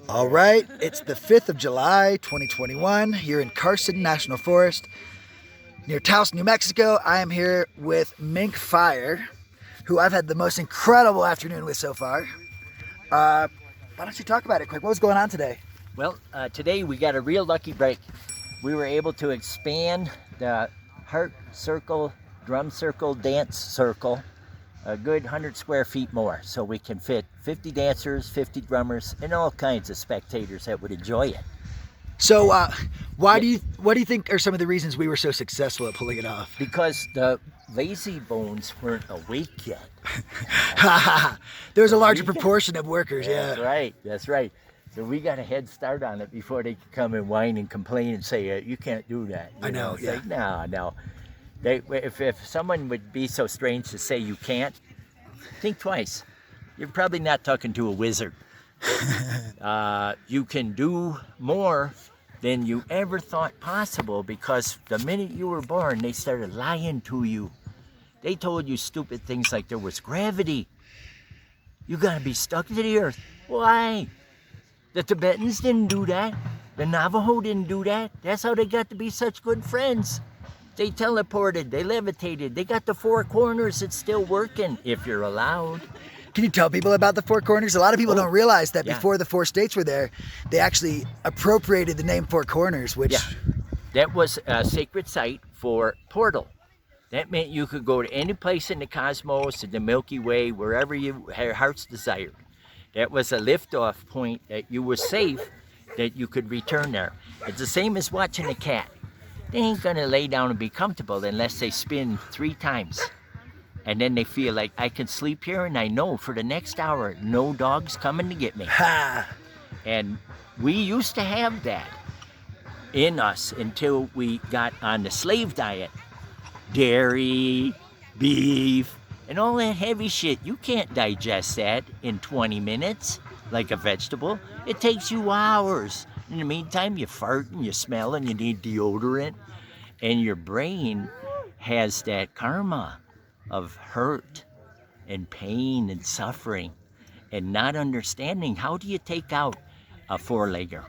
All right, it's the 5th of July, 2021, here in Carson National Forest, near Taos, New Mexico. I am here with MinkFire, who I've had the most incredible afternoon with so far. Why don't you talk about it quick? What was going on today? Well, today we got a real lucky break. We were able to expand the heart circle, drum circle, dance circle a good 100 square feet more, so we can fit 50 dancers, 50 drummers, and all kinds of spectators that would enjoy it. So, what do you think are some of the reasons we were so successful at pulling it off? Because the lazy bones weren't awake yet. There was a larger proportion of workers, That's yeah. right, that's right. So we got a head start on it before they could come and whine and complain and say, you can't do that. I know, It's yeah. like, no. If someone would be so strange to say you can't, think twice. You're probably not talking to a wizard. You can do more than you ever thought possible, because the minute you were born, they started lying to you. They told you stupid things like there was gravity. You gotta be stuck to the earth. Why? The Tibetans didn't do that. The Navajo didn't do that. That's how they got to be such good friends. They teleported, they levitated, they got the four corners. It's still working if you're allowed. Can you tell people about the Four Corners? A lot of people don't realize that yeah. before the four states were there, they actually appropriated the name Four Corners, which... Yeah, that was a sacred site for portal. That meant you could go to any place in the cosmos, in the Milky Way, wherever your heart's desired. That was a liftoff point that you were safe, that you could return there. It's the same as watching a cat. They ain't gonna lay down and be comfortable unless they spin 3 times. And then they feel like, I can sleep here and I know for the next hour, no dog's coming to get me. Ha! And we used to have that in us until we got on the slave diet. Dairy, beef, and all that heavy shit. You can't digest that in 20 minutes like a vegetable. It takes you hours. In the meantime, you fart and you smell and you need deodorant. And your brain has that karma of hurt and pain and suffering and not understanding. How do you take out a four-legger?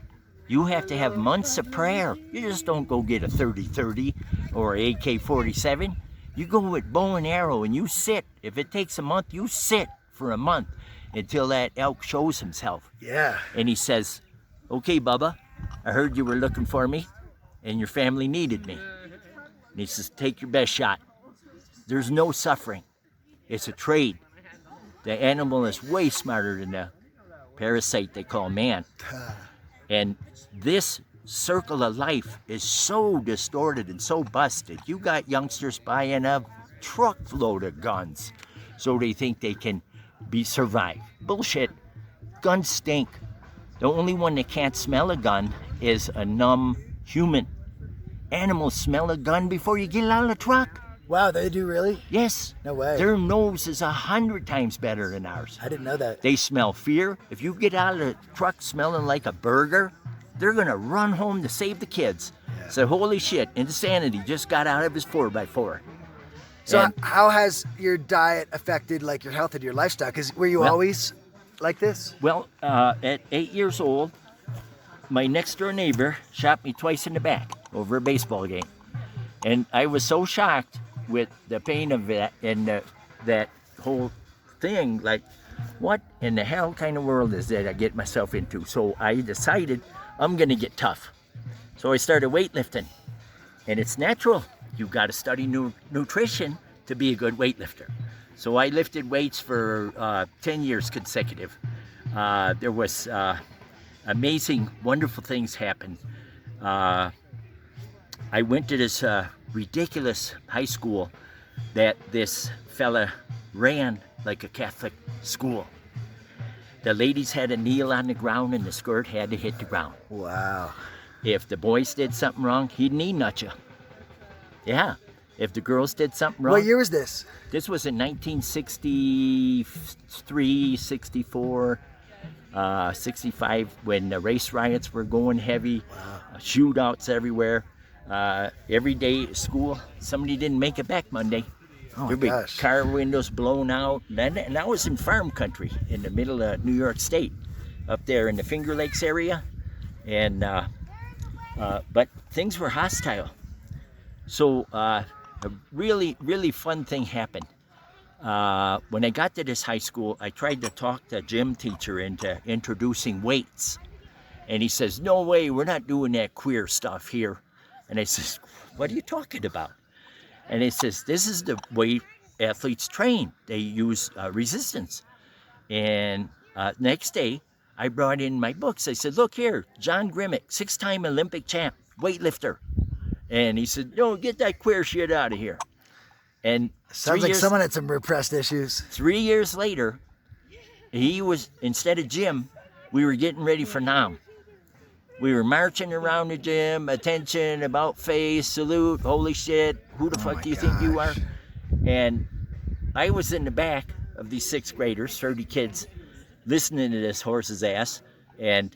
You have to have months of prayer. You just don't go get a 30-30 or AK-47. You go with bow and arrow and you sit. If it takes a month, you sit for a month until that elk shows himself. Yeah. And he says, okay, Bubba, I heard you were looking for me and your family needed me. And he says, take your best shot. There's no suffering. It's a trade. The animal is way smarter than the parasite they call man. And this circle of life is so distorted and so busted. You got youngsters buying a truckload of guns so they think they can survive. Bullshit. Guns stink. The only one that can't smell a gun is a numb human. Animals smell a gun before you get out of the truck. Wow, they do really? Yes. No way. Their nose is 100 times better than ours. I didn't know that. They smell fear. If you get out of the truck smelling like a burger, they're gonna run home to save the kids. Yeah. So holy shit, Insanity just got out of his 4x4. So And- how has your diet affected like your health and your lifestyle? Because were you always like this? Well, at 8 years old, my next door neighbor shot me twice in the back over a baseball game. And I was so shocked with the pain of that and that whole thing, like, what in the hell kind of world is that I get myself into? So I decided I'm gonna get tough. So I started weightlifting. And it's natural. You gotta study nutrition to be a good weightlifter. So I lifted weights for 10 years consecutive. There was amazing, wonderful things happened. I went to this ridiculous high school that this fella ran like a Catholic school. The ladies had to kneel on the ground and the skirt had to hit the ground. Wow. If the boys did something wrong, he'd knee nut you. Yeah. If the girls did something wrong. What year was this? This was in 1963, 64, 65, when the race riots were going heavy, shootouts everywhere. Every day at school, somebody didn't make it back Monday. Oh There'd my be gosh. car windows blown out. And I was in farm country in the middle of New York State. up there in the Finger Lakes area, and but things were hostile. So a really fun thing happened. When I got to this high school, I tried to talk the gym teacher into introducing weights. And he says, no way, we're not doing that queer stuff here. And I says, what are you talking about? And he says, this is the way athletes train. They use resistance. And next day, I brought in my books. I said, look here, John Grimmick, 6-time Olympic champ, weightlifter. And he said, no, get that queer shit out of here. And Sounds like someone had some repressed issues. 3 years later, he was, instead of gym, we were getting ready for Nam. We were marching around the gym, attention, about face, salute, holy shit, who the fuck do you think you are? And I was in the back of these 6th graders, 30 kids, listening to this horse's ass, and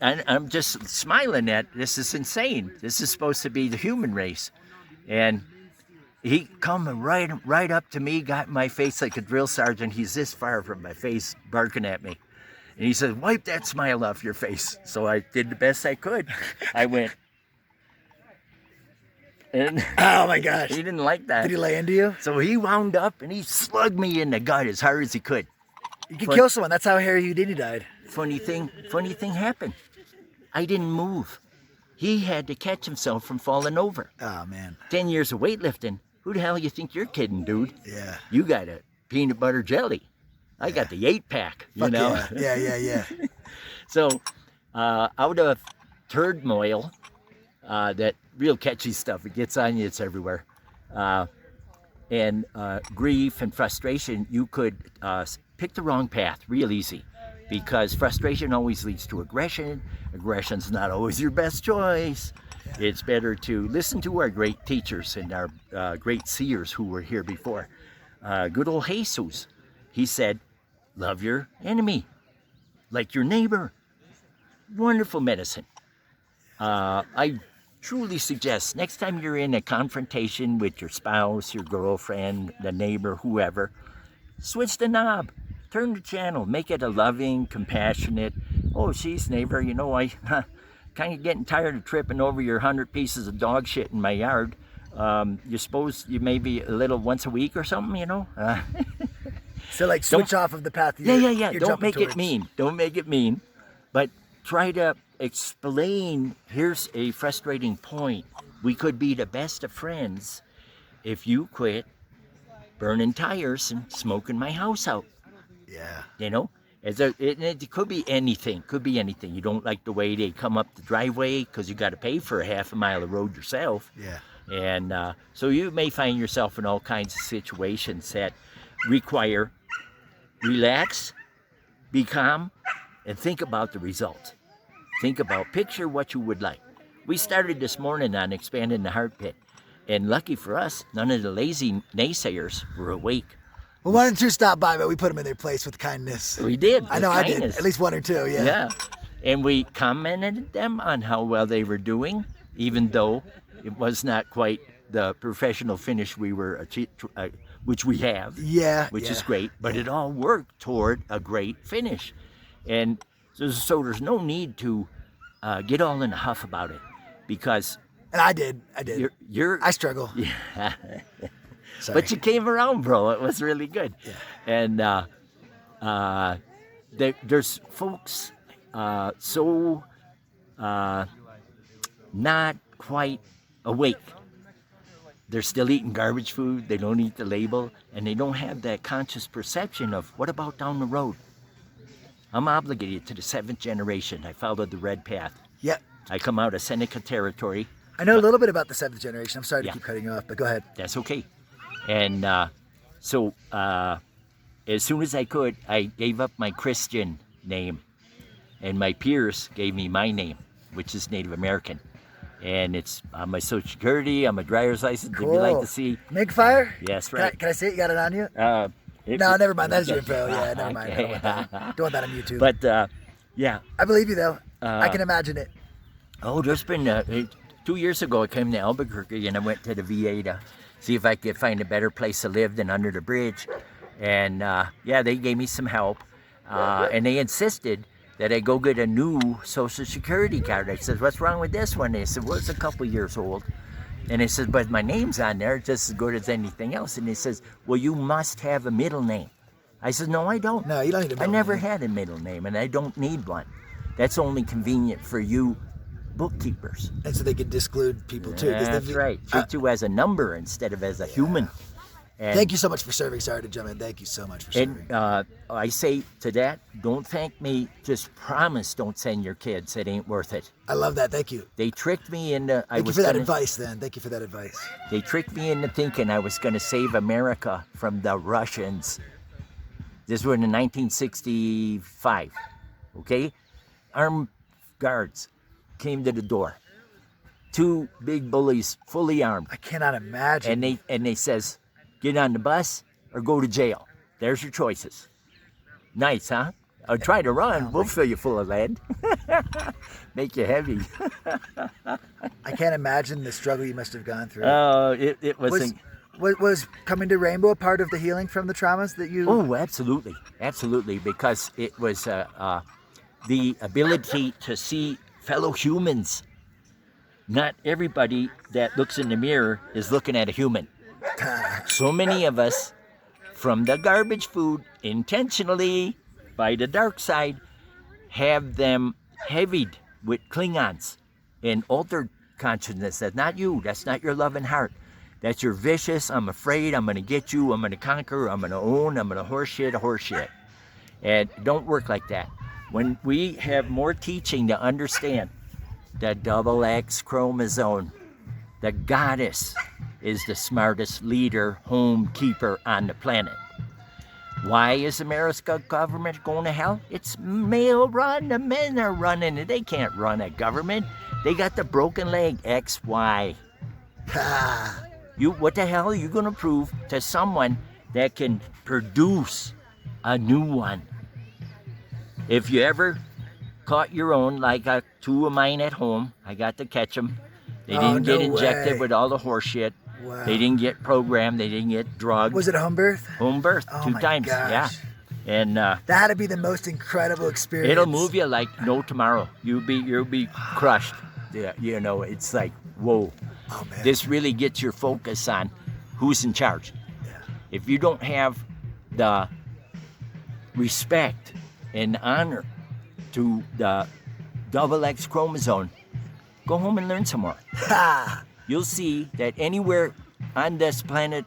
I'm just smiling at, this is insane. This is supposed to be the human race. And he come right up to me, got in my face like a drill sergeant. He's this far from my face, barking at me. And he said, wipe that smile off your face. So I did the best I could. I went. And oh my gosh. He didn't like that. Did he lay into you? So he wound up and he slugged me in the gut as hard as he could. You could kill someone. That's how Harry Houdini died. Funny thing happened. I didn't move. He had to catch himself from falling over. Oh man. 10 years of weightlifting. Who the hell you think you're kidding, dude? Yeah. You got a peanut butter jelly. I got the 8-pack, you know? Yeah. So, out of turmoil, that real catchy stuff, it gets on you, it's everywhere, and grief and frustration, you could pick the wrong path real easy, because frustration always leads to aggression. Aggression's not always your best choice. It's better to listen to our great teachers and our great seers who were here before. Good old Jesus, he said, love your enemy like your neighbor. Wonderful medicine. I truly suggest next time you're in a confrontation with your spouse, your girlfriend, the neighbor, whoever, switch the knob, turn the channel, make it a loving, compassionate, oh, geez, neighbor, you know, I kind of getting tired of tripping over your 100 pieces of dog shit in my yard. You suppose you maybe a little once a week or something, you know? So like switch off of the path. Yeah. Don't make it mean. Don't make it mean. But try to explain, here's a frustrating point. We could be the best of friends if you quit burning tires and smoking my house out. Yeah. You know? It could be anything. Could be anything. You don't like the way they come up the driveway because you got to pay for a half a mile of road yourself. Yeah. And so you may find yourself in all kinds of situations that require relax, be calm, and think about the result. Picture what you would like. We started this morning on expanding the heart pit, and lucky for us, none of the lazy naysayers were awake. Well, 1 or 2 stopped by, but we put them in their place with kindness. We did. I know I did. At least 1 or 2, yeah. Yeah. And we commented them on how well they were doing, even though it was not quite the professional finish we were which we have. Yeah. Which is great, but it all worked toward a great finish. And so there's no need to get all in a huff about it, because... And I did. I struggle. Yeah. Sorry. But you came around, bro. It was really good. Yeah. And there's folks so not quite awake. They're still eating garbage food. They don't eat the label, and they don't have that conscious perception of what about down the road. I'm obligated to the 7th generation. I followed the red path. Yep. I come out of Seneca territory. I know a little bit about the 7th generation. I'm sorry to keep cutting you off, but go ahead. That's okay. And so as soon as I could, I gave up my Christian name, and my peers gave me my name, which is Native American. And it's on my social security, on my driver's license. Cool. If you like to see. MinkFire? Yes, right. Can I see it? You got it on you? No, never mind. That's your info. Yeah, never mind. I don't want that. Don't want that on YouTube. But, yeah. I believe you, though. I can imagine it. Oh, there's been 2 years ago, I came to Albuquerque, and I went to the VA to see if I could find a better place to live than under the bridge. And, yeah, they gave me some help. And they insisted that I go get a new Social Security card. I said, what's wrong with this one? They said, well, it's a couple years old. And I said, but my name's on there just as good as anything else. And he says, well, you must have a middle name. I said, no, I don't. No, you don't need a I middle never name. had a middle name, and I don't need one. That's only convenient for you bookkeepers. And so they could disclude people too. 'cause That's right. Treat you as a number instead of as a human. And, Thank you so much for serving. Sorry to jump in. Thank you so much for serving. And I say to that, don't thank me. Just promise don't send your kids. It ain't worth it. I love that. Thank you. They tricked me into. Thank you for that advice, then. Thank you for that advice. They tricked me into thinking I was going to save America from the Russians. This was in 1965. Okay, armed guards came to the door. Two big bullies, fully armed, I cannot imagine. and they says, "Get on the bus or go to jail. There's your choices." Nice, huh? I'll try to run. We'll fill you full of lead. Make you heavy. I can't imagine the struggle you must have gone through. It was. Was coming to Rainbow a part of the healing from the traumas that you? Oh, absolutely, absolutely, because it was the ability to see fellow humans. Not everybody that looks in the mirror is looking at a human. So many of us, from the garbage food, intentionally, by the dark side, have them heavied with Klingons and altered consciousness. That's not you. That's not your loving heart. That's your vicious, I'm afraid, I'm going to get you, I'm going to conquer, I'm going to own, I'm going to horseshit. And don't work like that. When we have more teaching to understand the double X chromosome, the goddess is the smartest leader, home keeper on the planet. Why is America's government going to hell? It's male run. The men are running it. They can't run a government. They got the broken leg, XY. What the hell are you going to prove to someone that can produce a new one? If you ever caught your own, like two of mine at home, I got to catch them. They didn't get injected with all the horse shit. Wow. They didn't get programmed. They didn't get drugged. Was it a home birth? Home birth, Oh 2 my times. gosh. Yeah. And That had to be the most incredible experience. it'll move you like no tomorrow. You'll be crushed. Yeah, you know, it's like, whoa. Oh man. This really gets your focus on who's in charge. Yeah. If you don't have the respect and honor to the double X chromosome, go home and learn some more. Ha! You'll see that anywhere on this planet,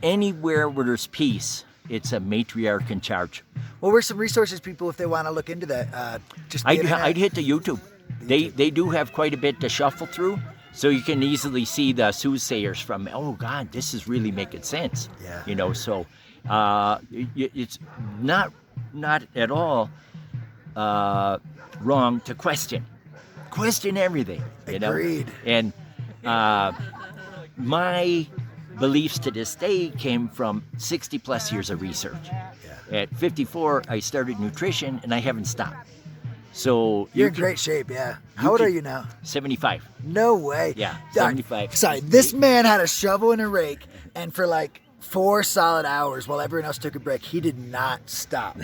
anywhere where there's peace, it's a matriarch in charge. What were some resources, people, if they want to look into that? Just the internet? I'd hit the YouTube. They do have quite a bit to shuffle through, so you can easily see the soothsayers from, oh God, this is really making sense. Yeah. You know, so it's not at all wrong to question. Question everything. You know? Agreed. And my beliefs to this day came from 60 plus years of research. Yeah. At 54, I started nutrition, and I haven't stopped. So You're in great shape, yeah. How old are you now? 75. No way. Yeah, Doc, 75. Sorry, this man had a shovel and a rake, and for like 4 solid hours while everyone else took a break, he did not stop.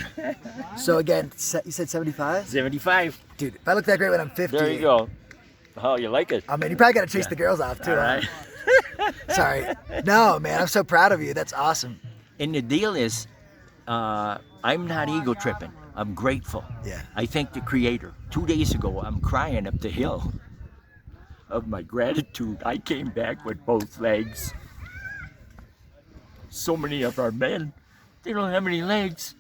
So again, you said 75? 75. Dude, if I look that great when I'm 50. There you go. Oh, you like it? I mean, you probably got to chase the girls off too. All huh? right. Sorry. No, man, I'm so proud of you. That's awesome. And the deal is, I'm not ego tripping. I'm grateful. Yeah. I thank the Creator. 2 days ago, I'm crying up the hill of my gratitude. I came back with both legs. So many of our men, they don't have any legs.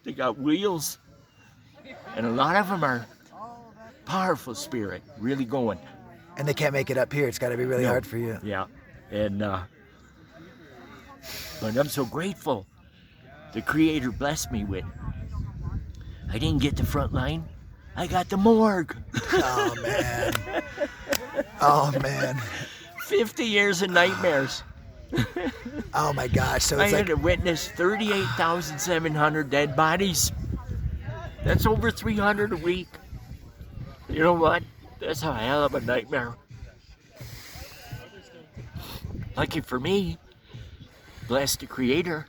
They got wheels. And a lot of them are powerful spirit, really going. And they can't make it up here. It's got to be really hard for you. Yeah. And, but I'm so grateful. The Creator blessed me with. I didn't get the front line. I got the morgue. Oh, man. Oh, man. 50 years of nightmares. Oh, my gosh. So I it's had like, to witness 38,700 dead bodies. That's over 300 a week. You know what? That's a hell of a nightmare. Lucky for me, bless the Creator,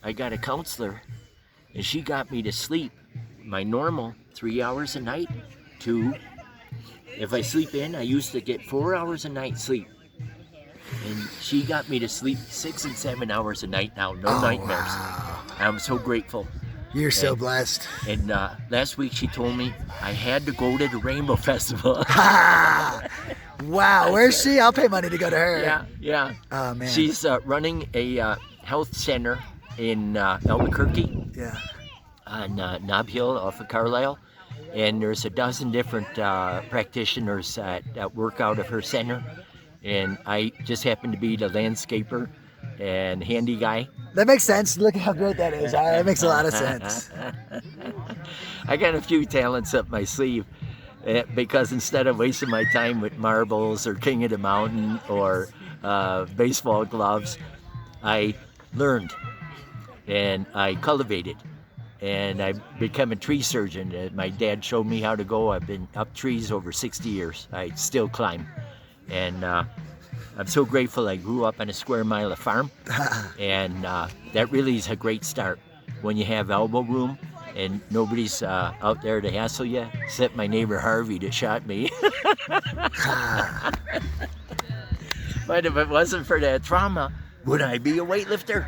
I got a counselor and she got me to sleep my normal 3 hours a night to, if I sleep in, I used to get 4 hours a night sleep. And she got me to sleep 6 and 7 hours a night now, no nightmares. Wow. I'm so grateful. You're so blessed. And last week she told me I had to go to the Rainbow Festival. Wow, where's she? I'll pay money to go to her. Yeah. Oh, man. She's running a health center in Albuquerque. Yeah. On Nob Hill off of Carlisle. And there's a dozen different practitioners that work out of her center. And I just happen to be the landscaper and handy guy. That makes sense. Look at how great that is. That makes a lot of sense. I got a few talents up my sleeve because instead of wasting my time with marbles or King of the Mountain or baseball gloves, I learned and I cultivated. And I became a tree surgeon. My dad showed me how to go. I've been up trees over 60 years. I still climb. And I'm so grateful I grew up on a square mile of farm. And that really is a great start when you have elbow room and nobody's out there to hassle you, except my neighbor Harvey that shot me. But if it wasn't for that trauma, would I be a weightlifter?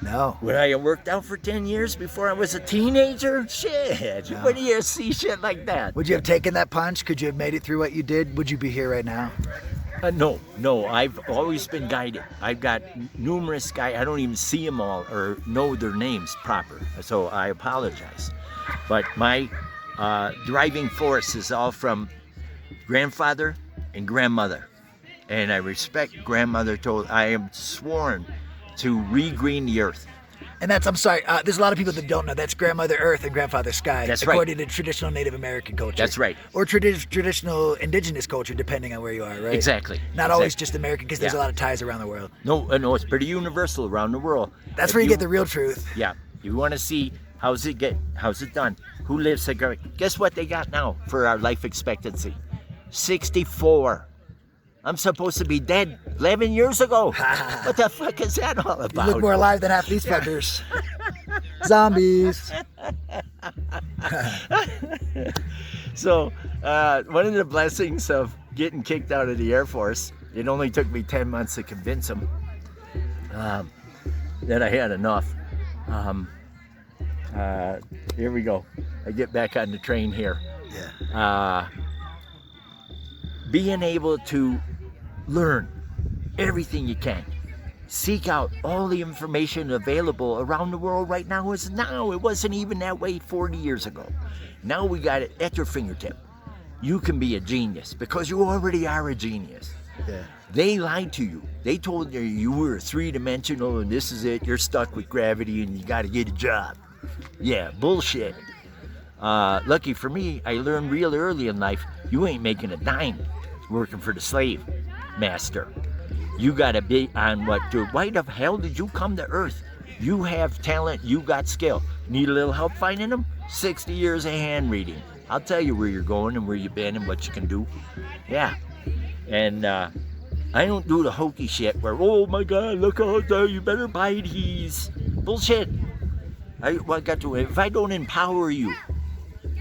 No. Would I have worked out for 10 years before I was a teenager? Shit. No. When do you see shit like that? Would you have taken that punch? Could you have made it through what you did? Would you be here right now? No. I've always been guided. I've got numerous guys. I don't even see them all or know their names proper. So I apologize. But my driving force is all from grandfather and grandmother. And I respect grandmother I am sworn to regreen the earth. And that's, I'm sorry, there's a lot of people that don't know. That's Grandmother Earth and Grandfather Sky. That's according to traditional Native American culture. That's right. Or traditional indigenous culture, depending on where you are, right? Exactly. Not always just American, because there's a lot of ties around the world. No, it's pretty universal around the world. That's where you get the real truth. Yeah. You want to see how's it done? Who lives a great? Guess what they got now for our life expectancy? 64. I'm supposed to be dead 11 years ago. What the fuck is that all about? You look more alive than half these fuckers. Zombies. So, one of the blessings of getting kicked out of the Air Force, it only took me 10 months to convince them that I had enough. Here we go. I get back on the train here. Yeah. Being able to learn everything you can. Seek out all the information available around the world right now is now. It wasn't even that way 40 years ago. Now we got it at your fingertip. You can be a genius because you already are a genius. Yeah. They lied to you. They told you you were three-dimensional and this is it. You're stuck with gravity and you got to get a job. Yeah, bullshit. Lucky for me, I learned real early in life, you ain't making a dime working for the slave master. You gotta be on what, dude, why the hell did you come to Earth? You have talent, you got skill. Need a little help finding them? 60 years of hand reading. I'll tell you where you're going and where you've been and what you can do. Yeah. And I don't do the hokey shit where, oh my God, look out there, you better buy these. Bullshit. If I don't empower you,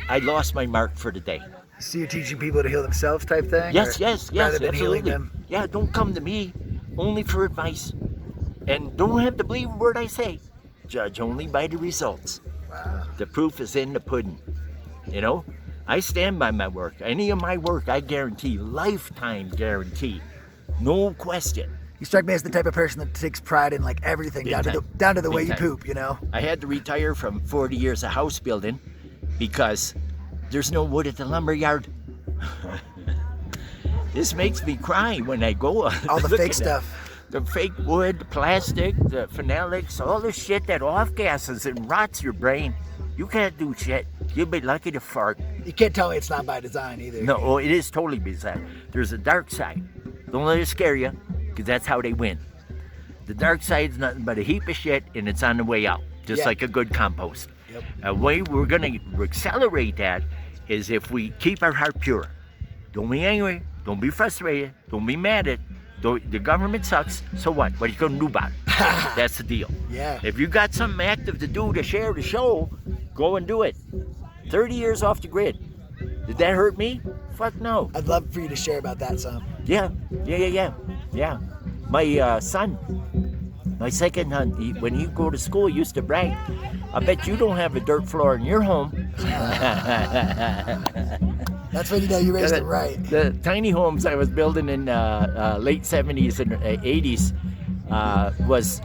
I lost my mark for the day. So you're teaching people to heal themselves type thing? Yes, rather than absolutely. healing them? Yeah, don't come to me only for advice. And don't have to believe a word I say. Judge only by the results. Wow. The proof is in the pudding. You know, I stand by my work. Any of my work, I guarantee, lifetime guarantee. No question. You strike me as the type of person that takes pride in like everything, down to the way you poop, you know? I had to retire from 40 years of house building because there's no wood at the lumber yard. This makes me cry when I go. All the fake stuff. The fake wood, the plastic, the phenolics, all the shit that off-gasses and rots your brain. You can't do shit. You'll be lucky to fart. You can't tell me it's not by design either. No, it is totally by design. There's a dark side. Don't let it scare you, because that's how they win. The dark side's nothing but a heap of shit, and it's on the way out, just like a good compost. Yep. A way we're going to accelerate that is if we keep our heart pure. Don't be angry. Don't be frustrated. Don't be mad at the government sucks. So what? What are you going to do about it? That's the deal. Yeah. If you got something active to do to share the show, go and do it. 30 years off the grid. Did that hurt me? Fuck no. I'd love for you to share about that some. Yeah. My son, my second son, when he go to school, he used to brag, I bet you don't have a dirt floor in your home. That's when you know you raised it right. The tiny homes I was building in late 70s and 80s was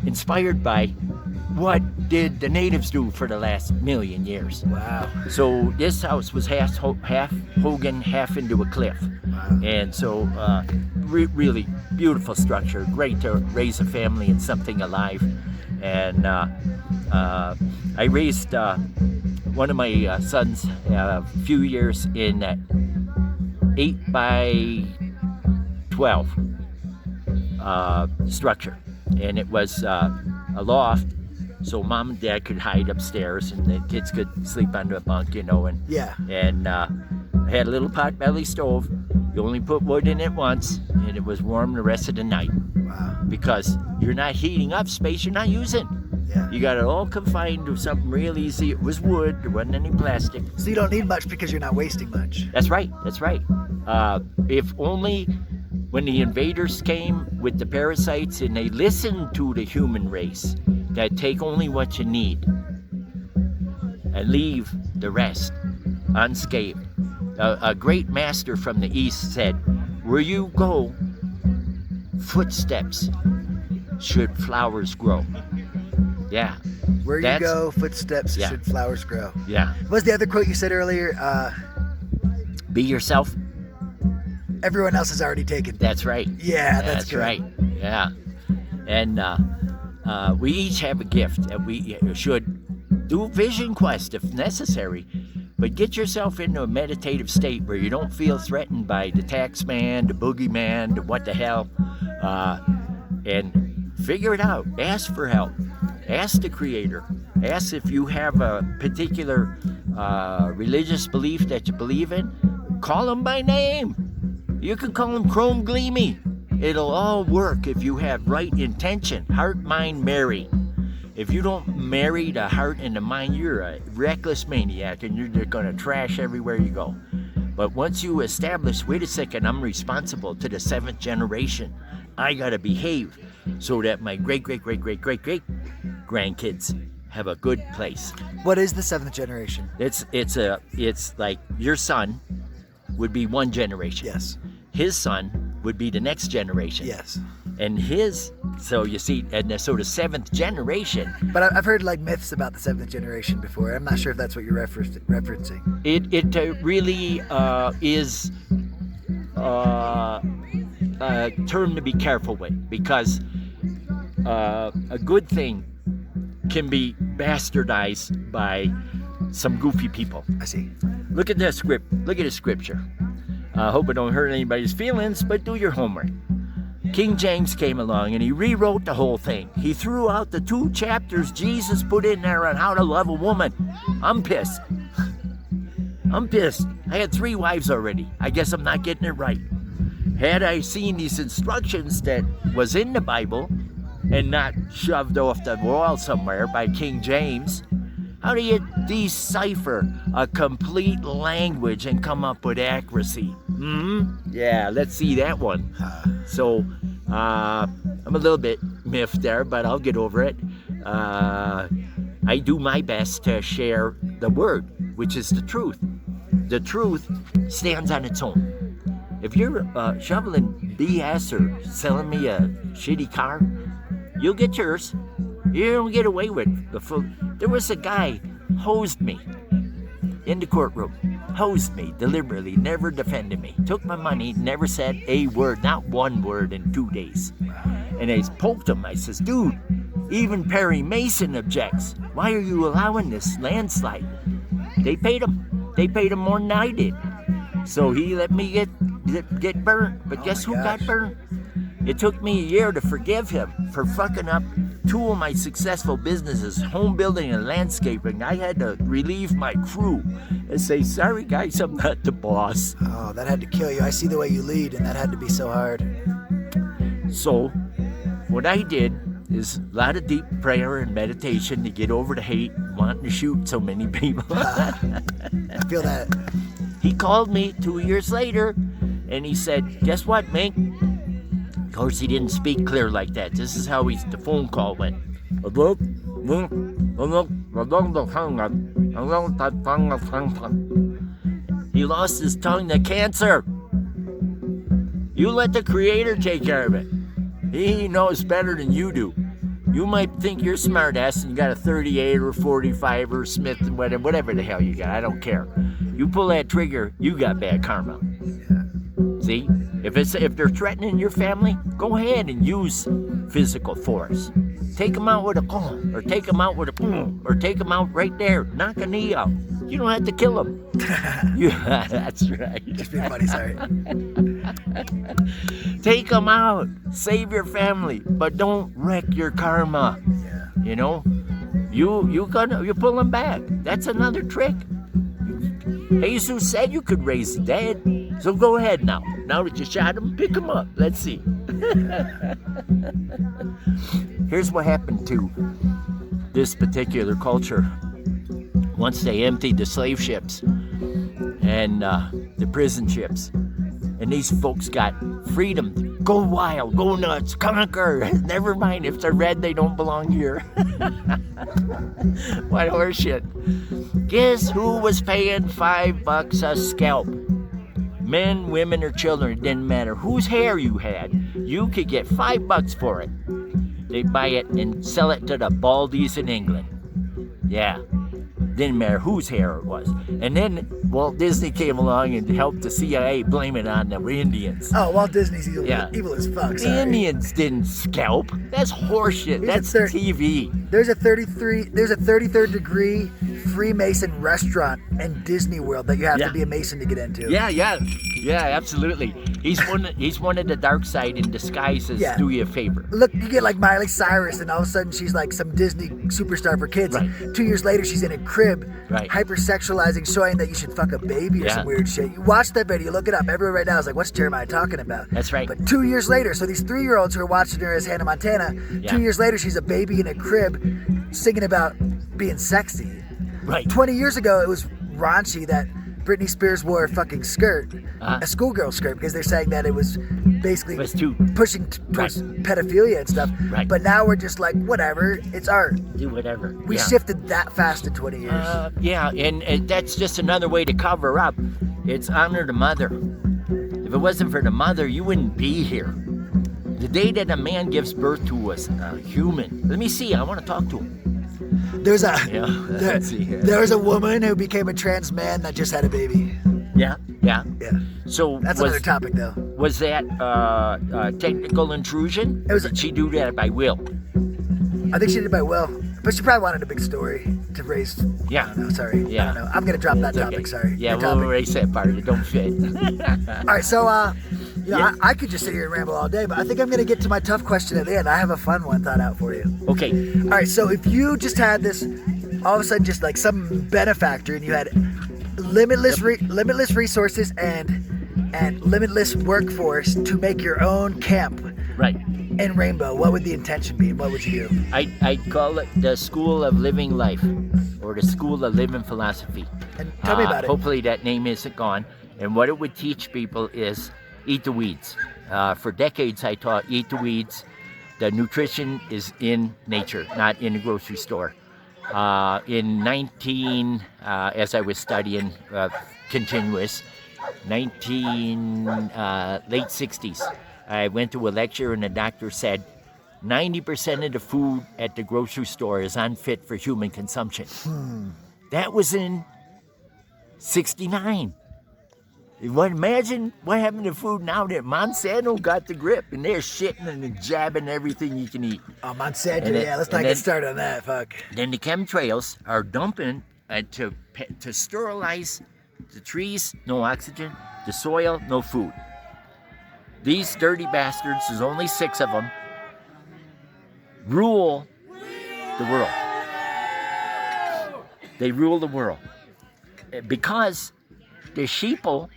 inspired by what did the natives do for the last million years. Wow. So this house was half Hogan, half into a cliff. Wow. And so really beautiful structure, great to raise a family and something alive. And I raised one of my sons a few years in 8 by 12 structure. And it was a loft, so mom and dad could hide upstairs and the kids could sleep under a bunk, you know. And Yeah. And I had a little pot-belly stove. You only put wood in it once, and it was warm the rest of the night. Wow. Because you're not heating up space you're not using. Yeah. You got it all confined to something real easy. It was wood. There wasn't any plastic. So you don't need much because you're not wasting much. That's right. If only when the invaders came with the parasites and they listened to the human race, that take only what you need and leave the rest unscathed. A great master from the East said, where you go, footsteps should flowers grow. Yeah. Where you go, footsteps should flowers grow. Yeah. What was the other quote you said earlier? Be yourself. Everyone else is already taken. That's right. Yeah, that's good. Right. Yeah. And we each have a gift that we should do vision quest if necessary. But get yourself into a meditative state where you don't feel threatened by the tax man, the boogeyman, the what the hell, and figure it out. Ask for help. Ask the Creator. Ask if you have a particular religious belief that you believe in. Call him by name. You can call him Chrome Gleamy. It'll all work if you have right intention. Heart, mind, marry. If you don't marry the heart and the mind, you're a reckless maniac and you're just going to trash everywhere you go. But once you establish, wait a second, I'm responsible to the 7th generation. I got to behave so that my great grandkids have a good place. What is the 7th generation? It's like your son would be one generation. Yes. His son would be the next generation. Yes. And so you see, and so the 7th generation. But I've heard like myths about the 7th generation before. I'm not sure if that's what you're referencing. It really is a term to be careful with, because a good thing can be bastardized by some goofy people. I see. Look at the scripture. I hope it don't hurt anybody's feelings, but do your homework. King James came along and he rewrote the whole thing. He threw out the 2 chapters Jesus put in there on how to love a woman. I'm pissed. I had 3 wives already. I guess I'm not getting it right. Had I seen these instructions that was in the Bible and not shoved off the wall somewhere by King James, how do you decipher a complete language and come up with accuracy? Yeah, let's see that one. So, I'm a little bit miffed there, but I'll get over it. I do my best to share the word, which is the truth. The truth stands on its own. If you're shoveling BS or selling me a shitty car, you'll get yours. You don't get away with the full. There was a guy hosed me in the courtroom. Hosed me deliberately, never defended me. Took my money, never said a word, not one word in 2 days. And I poked him. I says, dude, even Perry Mason objects. Why are you allowing this landslide? They paid him. They paid him more than I did. So he let me get burnt. But guess who got burnt? It took me a year to forgive him for fucking up 2 of my successful businesses, home building and landscaping. I had to relieve my crew and say, sorry guys, I'm not the boss. Oh, that had to kill you. I see the way you lead, and that had to be so hard. So what I did is a lot of deep prayer and meditation to get over the hate, wanting to shoot so many people. I feel that. He called me 2 years later, and he said, "Guess what, Mink?" Of course, he didn't speak clear like that. This is how the phone call went. He lost his tongue to cancer. You let the Creator take care of it. He knows better than you do. You might think you're smart ass and you got a 38 or 45 or Smith and whatever the hell you got. I don't care. You pull that trigger, you got bad karma. See? If they're threatening your family, go ahead and use physical force. Take them out with a comb, or take them out with a boom, or take them out right there. Knock a knee out. You don't have to kill them. Yeah, that's right. Just being funny, sorry. Take them out. Save your family, but don't wreck your karma. Yeah. You know, you pull them back. That's another trick. Jesus said you could raise the dead, so go ahead now. Now that you shot him, pick him up. Let's see. Here's what happened to this particular culture. Once they emptied the slave ships and the prison ships, and these folks got freedom. Go wild, go nuts, conquer. Never mind if they're red, they don't belong here. What horseshit. Guess who was paying $5 a scalp? Men, women, or children, it didn't matter whose hair you had. You could get $5 for it. They'd buy it and sell it to the baldies in England. Yeah. Didn't matter whose hair it was. And then Walt Disney came along and helped the CIA blame it on the Indians. Oh, Walt Disney's evil, Yeah. evil as fuck. The Sorry. Indians didn't scalp. That's horseshit. Here's That's a TV. There's a 33rd degree Freemason restaurant in Disney World that you have Yeah. to be a Mason to get into. Yeah, absolutely. He's one of the dark side in disguises. Yeah. Do you a favor. Look, you get like Miley Cyrus, and all of a sudden she's like some Disney superstar for kids. Right. 2 years later, she's in a crib, Right. hypersexualizing, showing that you should fuck a baby or Yeah. some weird shit. You watch that video, look it up. Everyone right now is like, "What's Jeremiah talking about?" That's right. But 2 years later, so these 3-year-olds who are watching her as Hannah Montana, Yeah. 2 years later, she's a baby in a crib, singing about being sexy. Right. 20 years ago, it was raunchy that Britney Spears wore a fucking skirt, Uh-huh. a schoolgirl skirt, because they're saying that it was basically It was too- pushing towards pedophilia and stuff. Right. But now we're just like, whatever, it's art. Do whatever. We Yeah. shifted that fast in 20 years. Yeah, and that's just another way to cover up. It's honor the mother. If it wasn't for the mother, you wouldn't be here. The day that a man gives birth to a human, let me see, I want to talk to him. There's a Yeah, there, let's see. there was a woman who became a trans man that just had a baby. Yeah. Yeah, So that's another topic though. was that technical intrusion? It was- Or did she do that by will? I think she did it by will, but she probably wanted a big story to raise. Yeah. I don't know, sorry. Yeah. I don't know. I'm gonna drop that It's topic. okay. Sorry. Yeah, Good we'll topic. erase that part. It don't fit. All right, so you know, Yeah. I could just sit here and ramble all day, but I think I'm gonna get to my tough question at the end. I have a fun one thought out for you. Okay. All right, so if you just had this, all of a sudden, just like some benefactor, and you had limitless resources and limitless workforce to make your own camp Right. in Rainbow, what would the intention be, and what would you do? I'd call it the School of Living Life, or the School of Living Philosophy. And tell me about it. Hopefully that name isn't gone. And what it would teach people is eat the weeds. For decades I taught eat the weeds. The nutrition is in nature, not in the grocery store. In as I was studying continuous, late 60s, I went to a lecture and the doctor said 90% of the food at the grocery store is unfit for human consumption. That was in 69. Imagine what happened to food now that Monsanto got the grip and they're shitting and jabbing everything you can eat. Oh, Monsanto, And then- yeah, let's and not then- get started on that, fuck. Then the chemtrails are dumping to sterilize the trees, no oxygen, the soil, no food. These dirty bastards, there's only 6 of them, rule the world. They rule the world. Because the sheeple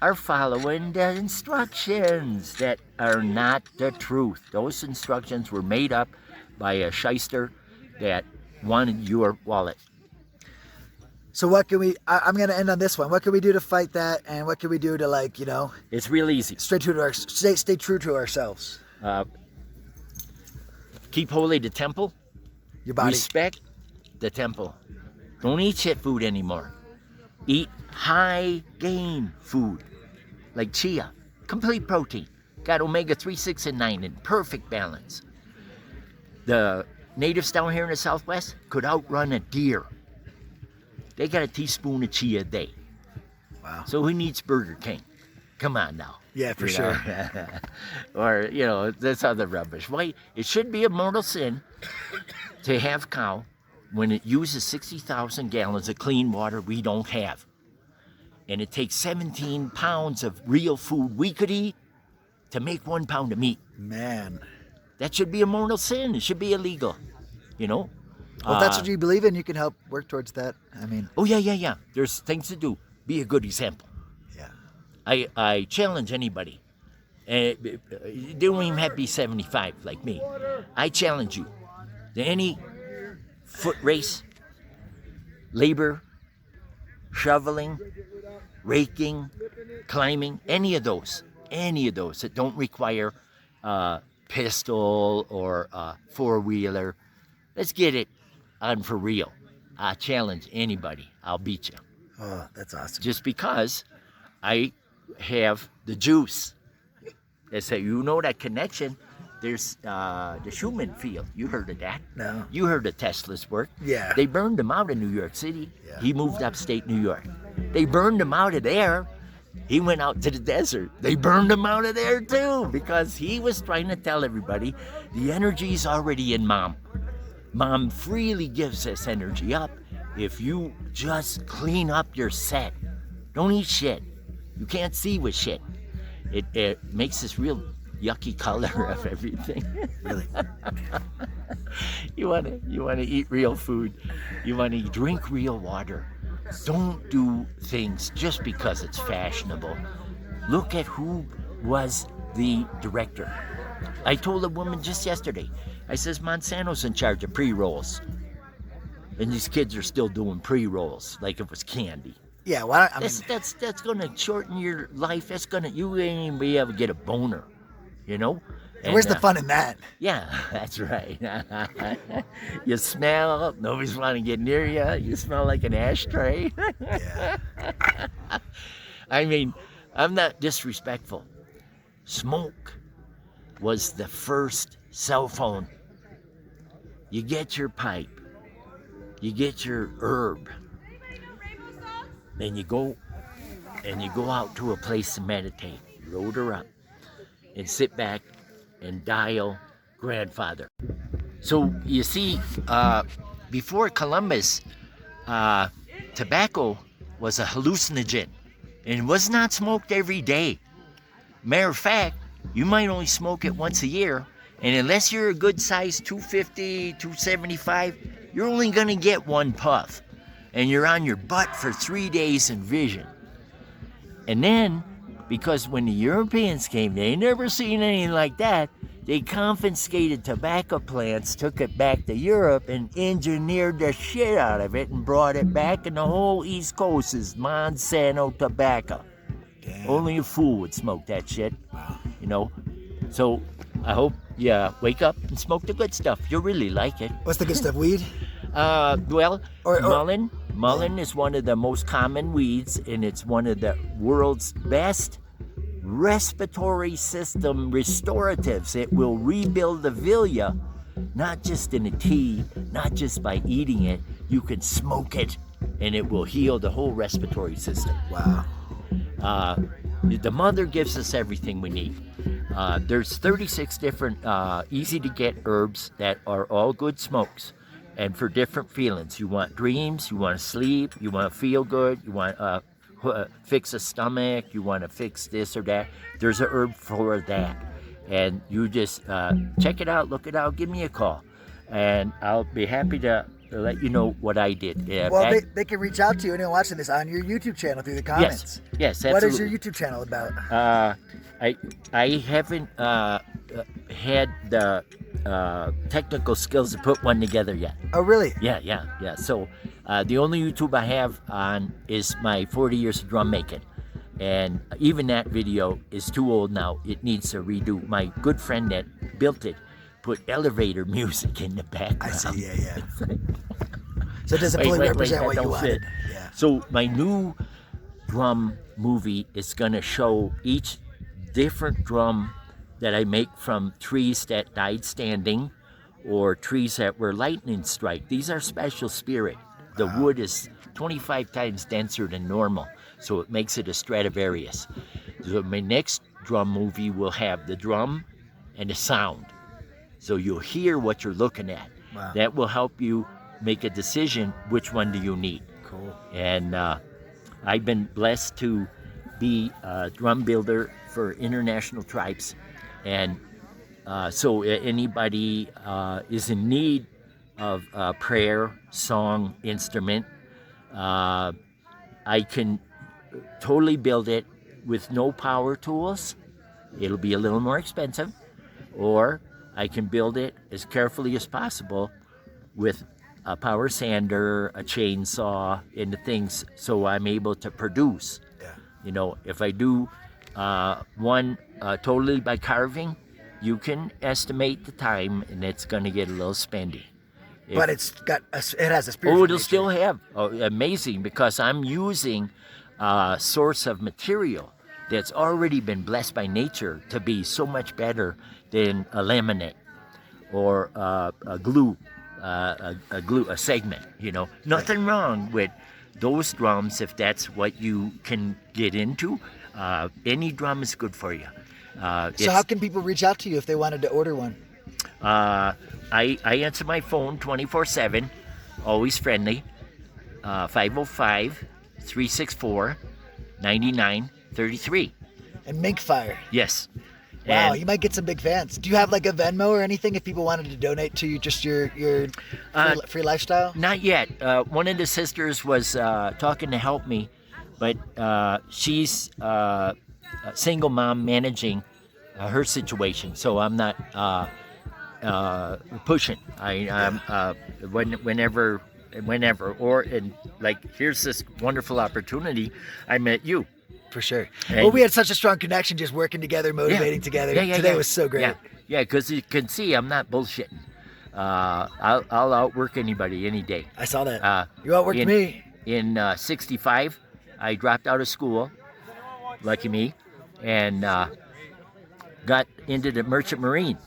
are following the instructions that are not the truth. Those instructions were made up by a shyster that wanted your wallet. So what can we? I'm gonna end on this one. What can we do to fight that, and what can we do to, like, It's real easy. stay true to ourselves? Keep holy the temple. Your body. Respect the temple. Don't eat shit food anymore. Eat high gain food like chia, complete protein, got omega-3, 6, and 9 in perfect balance. The natives down here in the Southwest could outrun a deer. They got a teaspoon of chia a day. Wow. So who needs Burger King? Come on now. Yeah, for You sure. know? Or, that's other rubbish. Why? It should be a mortal sin to have cow when it uses 60,000 gallons of clean water we don't have. And it takes 17 pounds of real food we could eat to make 1 pound of meat. Man. That should be a mortal sin. It should be illegal, Well, if that's what you believe in, you can help work towards that. I mean, Oh, yeah. There's things to do. Be a good example. yeah. I challenge anybody. And you don't even have to be 75 like me. I challenge you to any foot race, labor, shoveling, raking, climbing, any of those that don't require a pistol or a four-wheeler. Let's get it on for real. I challenge anybody. I'll beat you. Oh, that's awesome. Just because I have the juice. They say, that connection. There's the Schumann field. You heard of that? No. You heard of Tesla's work. Yeah. They burned him out in New York City. Yeah. He moved upstate New York. They burned him out of there. He went out to the desert. They burned him out of there too because he was trying to tell everybody the energy's already in Mom. Mom freely gives this energy up if you just clean up your set. Don't eat shit. You can't see with shit. It makes this real yucky color of everything. Really? You wanna eat real food. You wanna drink real water. Don't do things just because it's fashionable. Look at who was the director. I told a woman just yesterday, I says Monsanto's in charge of pre-rolls. And these kids are still doing pre-rolls like it was candy. Yeah. Why? I mean, That's gonna shorten your life. You ain't even be able to get a boner, And, where's the fun in that? Yeah, that's right. You smell, nobody's want to get near you. You smell like an ashtray. Yeah. I mean, I'm not disrespectful. Smoke was the first cell phone. You get your pipe, you get your herb, then you go out to a place to meditate. Load her up and sit back and dial grandfather. So you see, before Columbus, tobacco was a hallucinogen and was not smoked every day. Matter of fact, you might only smoke it once a year, and unless you're a good size 250, 275, you're only gonna get one puff, and you're on your butt for 3 days in vision. And then, because when the Europeans came, they never seen anything like that, they confiscated tobacco plants, took it back to Europe, and engineered the shit out of it and brought it back, and the whole East Coast is Monsanto tobacco. Damn. Only a fool would smoke that shit, So I hope you wake up and smoke the good stuff. You'll really like it. What's the good stuff? Weed? Mullein is one of the most common weeds, and it's one of the world's best respiratory system restoratives. It will rebuild the villia, not just in a tea, not just by eating it. You can smoke it, and it will heal the whole respiratory system. Wow. The mother gives us everything we need. There's 36 different easy-to-get herbs that are all good smokes, and for different feelings. You want dreams, you want to sleep, you want to feel good, you want to fix a stomach, you want to fix this or that. There's a herb for that. And you just check it out, look it out, give me a call. And I'll be happy to let you know what I did. Well, they can reach out to you, anyone watching this, on your YouTube channel through the comments. Yes, What is absolutely. your YouTube channel about? I haven't had the technical skills to put one together yet. Oh, really? Yeah. So the only YouTube I have on is my 40 years of drum making. And even that video is too old now. It needs to redo. My good friend that built it put elevator music in the background. I see, yeah. So it doesn't fully represent what that you don't wanted. fit. Yeah. So my new drum movie is going to show each different drum that I make from trees that died standing or trees that were lightning strike. These are special spirit. The wood is 25 times denser than normal, so it makes it a Stradivarius. So my next drum movie will have the drum and the sound. So you'll hear what you're looking at. Wow. That will help you make a decision, which one do you need. Cool. And I've been blessed to be a drum builder for international tribes. And so anybody is in need of prayer, song, instrument, I can totally build it with no power tools. It'll be a little more expensive. Or I can build it as carefully as possible with a power sander, a chainsaw, and the things, so I'm able to produce. Yeah. You know, if I do one totally by carving, you can estimate the time, and it's going to get a little spendy. But it has a spirit. Oh, it'll still have. Amazing, because I'm using a source of material that's already been blessed by nature to be so much better than a laminate or a glue, a segment. You know, nothing wrong with those drums if that's what you can get into. Any drum is good for you. So how can people reach out to you if they wanted to order one? I answer my phone 24/7, always friendly. 505-364-9933. And MinkFire. Yes. Wow, And, you might get some big fans. Do you have like a Venmo or anything if people wanted to donate to you, just your free lifestyle? Not yet. One of the sisters was talking to help me, but she's a single mom managing her situation, so I'm not pushing. Whenever, or and like here's this wonderful opportunity. I met you. For sure. And- Well, we had such a strong connection just working together, motivating together. Today was so great. Yeah, because you can see I'm not bullshitting. I'll outwork anybody any day. I saw that. You outworked me. In 65, I dropped out of school, lucky me, and got into the Merchant Marine.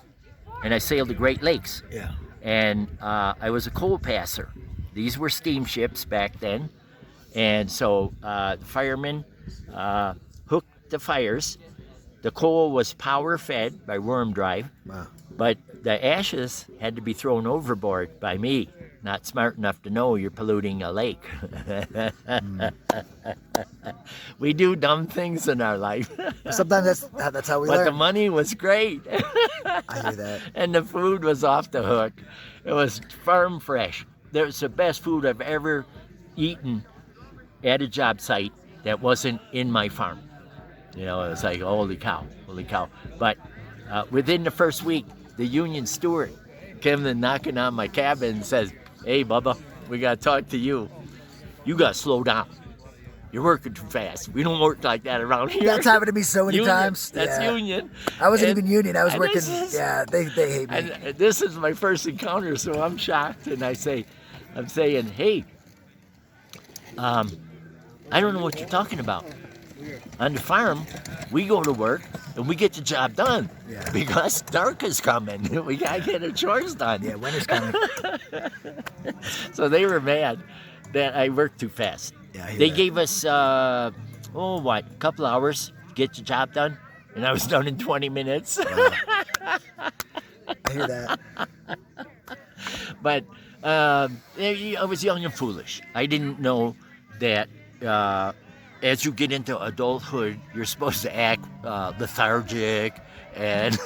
And I sailed the Great Lakes. Yeah. And I was a coal passer. These were steamships back then. And so the firemen hooked the fires. The coal was power fed by worm drive. Wow. But the ashes had to be thrown overboard by me. Not smart enough to know you're polluting a lake. We do dumb things in our life. Sometimes that's how we But learn. the money was great. I hear that. And the food was off the hook. It was farm fresh. It was the best food I've ever eaten at a job site that wasn't in my farm. You know, it was like, holy cow. But within the first week, the union steward came in knocking on my cabin and says, "Hey, Bubba, we got to talk to you. You got to slow down. You're working too fast. We don't work like that around here." That's happened to me so many Union. times. That's Yeah. union. I wasn't And- even union. I was and working. this is- Yeah, they hate me. And this is my first encounter, so I'm shocked. And I'm saying, "Hey, I don't know what you're talking about. On the farm, we go to work and we get the job done. Yeah. Because dark is coming. We gotta get our chores done." Yeah, winter's coming. So they were mad that I worked too fast. Yeah, I hear They that. gave us a couple hours to get the job done, and I was done in 20 minutes. I hear that. But I was young and foolish. I didn't know that as you get into adulthood, you're supposed to act lethargic and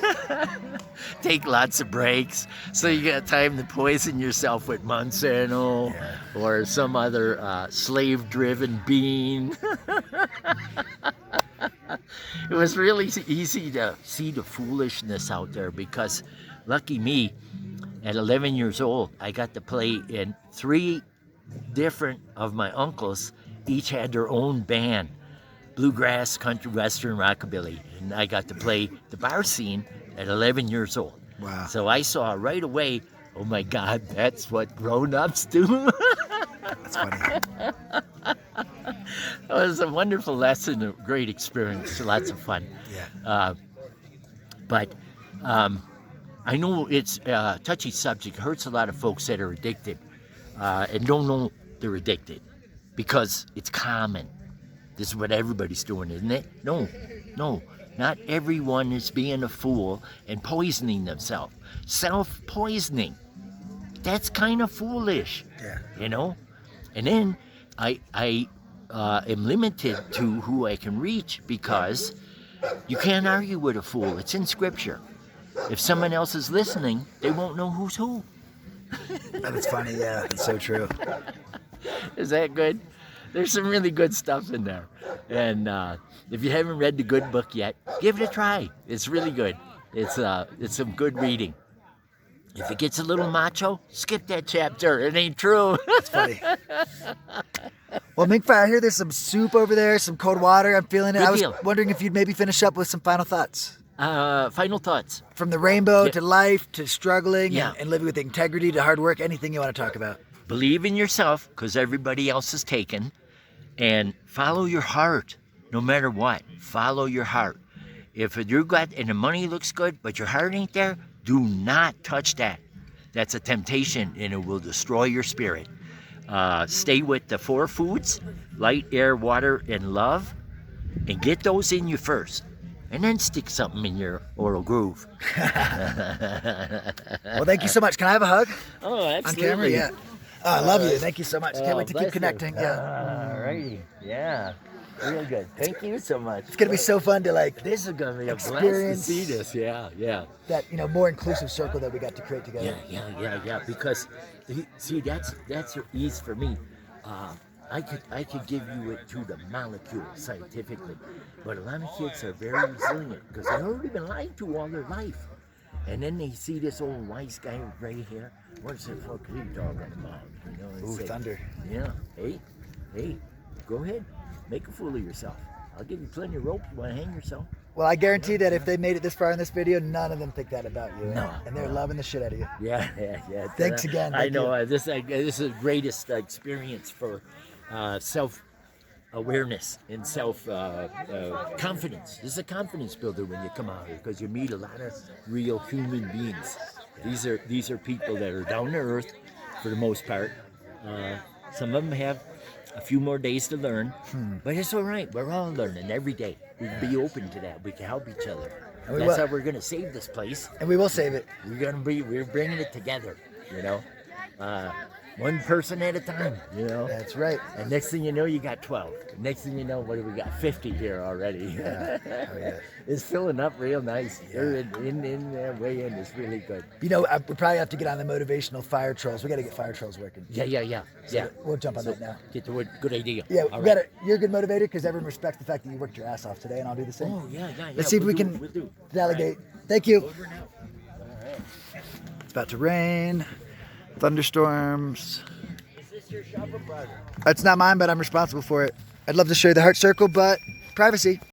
take lots of breaks. So you got time to poison yourself with Monsanto or some other slave-driven bean. It was really easy to see the foolishness out there because, lucky me, at 11 years old, I got to play in 3 different of my uncles. Each had their own band, bluegrass, country, western, rockabilly, and I got to play the bar scene at 11 years old. Wow. So I saw right away, oh my God, that's what grown-ups do. That's funny. It was a wonderful lesson, a great experience, lots of fun. Yeah. But I know it's a touchy subject, hurts a lot of folks that are addicted and don't know they're addicted because it's common. This is what everybody's doing, isn't it? No, not everyone is being a fool and poisoning themselves. Self-poisoning, that's kind of foolish, you know? And then I am limited to who I can reach because you can't argue with a fool. It's in Scripture. If someone else is listening, they won't know who's who. That's funny, yeah. It's so true. Is that good? There's some really good stuff in there. And if you haven't read the good book yet, give it a try. It's really good. It's some good reading. If it gets a little macho, skip that chapter. It ain't true. That's funny. Well, MinkFire, I hear there's some soup over there, some cold water. I'm feeling it. Good I was deal. wondering if you'd maybe finish up with some final thoughts. Final thoughts. From the rainbow to life to struggling Yeah. and living with integrity to hard work, anything you want to talk about. Believe in yourself because everybody else is taken. And follow your heart no matter what. Follow your heart. If you got and the money looks good, but your heart ain't there, do not touch that. That's a temptation and it will destroy your spirit. Stay with the 4 foods, light, air, water, and love, and get those in you first. And then stick something in your oral groove. Well, thank you so much. Can I have a hug? Oh, On camera? Yeah. I love you. Thank you so much. Can't wait to keep bless you. connecting. Yeah. All righty. Yeah. Real good. Thank you so much. It's going to be so fun to This is gonna be a blast to experience see this. Yeah. that, more inclusive circle that we got to create together. Yeah. Because see, that's the ease for me. I could give you it to the molecule scientifically, but a lot of kids are very resilient because they've already been lied to all their life, and then they see this old wise guy with gray hair. What's the fuck are you talking about? And Ooh, say, thunder. Yeah. Hey, go ahead, make a fool of yourself. I'll give you plenty of rope. You want to hang yourself? Well, I guarantee that if they made it this far in this video, none of them think that about you. No. And they're loving the shit out of you. Yeah. Thanks again. I Thank know you. this is the greatest experience for self-awareness and self-confidence. This is a confidence builder when you come out here because you meet a lot of real human beings. These are people that are down to earth for the most part. Some of them have a few more days to learn, but it's all right. We're all learning every day. We can be open to that. We can help each other. And we That's will. how we're going to save this place. And we will save it. We're bringing it together, one person at a time, That's right. And next thing you know, you got 12. Next thing you know, what do we got? 50 here already. Yeah. Oh, yeah. It's filling up real nice. They're in their way in. It's really good. We probably have to get on the motivational fire trolls. We got to get fire trolls working. Yeah. We'll jump on that now. Get the wood. Good idea. Yeah, All we right. got it. You're a good motivator because everyone respects the fact that you worked your ass off today, and I'll do the same. Oh, yeah. Let's see if we We'll can do. delegate. Thank you. Over now. All right. It's about to rain, thunderstorms. Is this your shop or private? It's not mine, but I'm responsible for it. I'd love to show you the heart circle, but privacy.